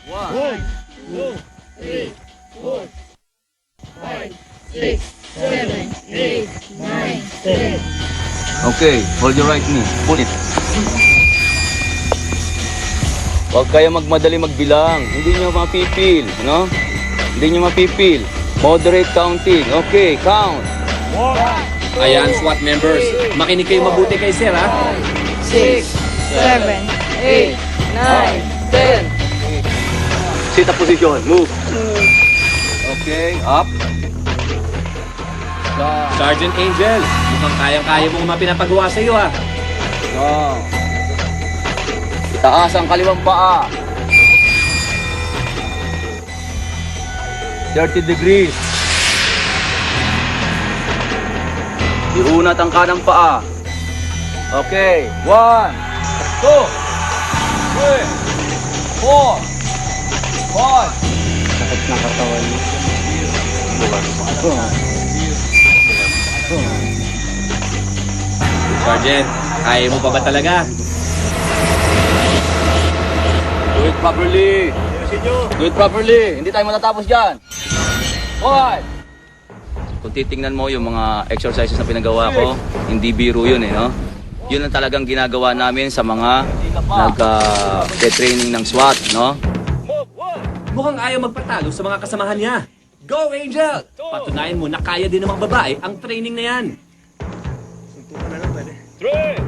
1, 2, 3, 4, 5, 6, 7, 8, 9, 10. Okay, hold your right knee. Pull it. Huwag kayo magmadali magbilang. Hindi nyo mapipil, no? Hindi nyo mapipil. Moderate counting. Okay, count. Ayan, SWAT members. Makinig kayo mabuti kay sir, ha? 6, 7, 8, 9, 10. Sit up position. Move. Okay, up. Down. Sergeant Angel, mukhang kayang-kaya mo mga pinapagawa sa'yo, ha? Down. Itaas ang kaliwang paa. 30 degrees. Iunat ang kanang paa. Okay. 1, 2, 3, 4, 5. Sakit ng katawan mo. Sergeant, kaya mo pa ba talaga? Do it properly. Do it properly. Hindi tayo matatapos dyan. 5. Kung titingnan mo yung mga exercises na pinagawa ko, hindi biro yun no? Yun ang talagang ginagawa namin sa mga nag-training ng SWAT, no? Mukhang ayaw magpatalo sa mga kasamahan niya. Go, Angel! Patunayan mo na kaya din ng mga babae ang training na yan. 3,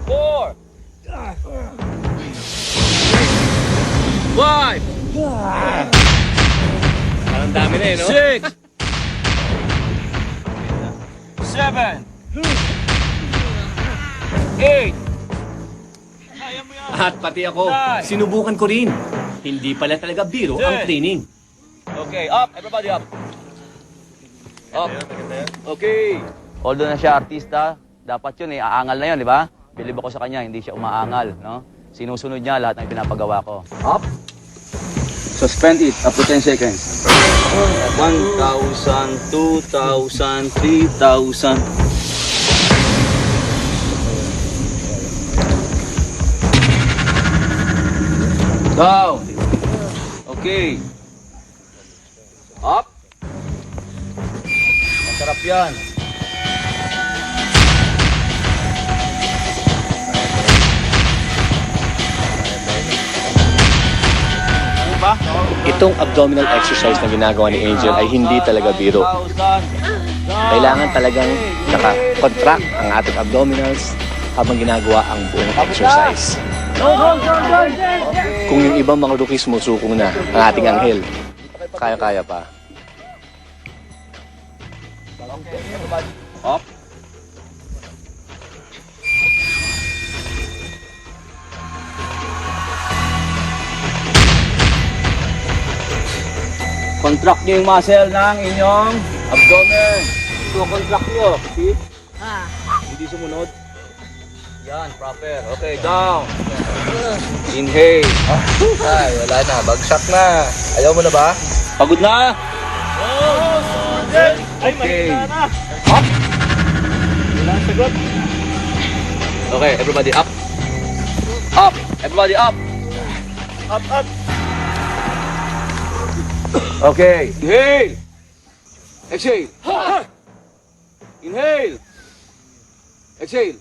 4, 5, Parang dami na, no? 6, 7, 8. At pati ako, sinubukan ko rin. Hindi pala talaga biro ang training. Okay, up. Everybody up. Up. Okay. Although na siya artista, dapat yun aangal na yun, di ba? Believe ako sa kanya, hindi siya umaangal, no? Sinusunod niya lahat ng pinapagawa ko. Up. Suspend it up to 10 seconds. 1,000, 2,000, 3,000. Down. Okay. Up. Masarap yan. Itong abdominal exercise na ginagawa ni Angel ay hindi talaga biro. Kailangan talagang naka-contract ang ating abdominals habang ginagawa ang buong exercise. Kung yung ibang mga rookies sumusuko na ang ating anghel, kaya-kaya pa. Up. Contract nyo yung muscle ng inyong abdomen. So, contract nyo. See? Hindi sumunod. Yan, proper. Okay, down. Inhale. Ay, wala na. Bagsak na. Ayaw mo na ba? Pagod na? Okay. Up. Okay, everybody up. Up. Everybody up. Up. Okay. Inhale. Exhale. Inhale. Exhale.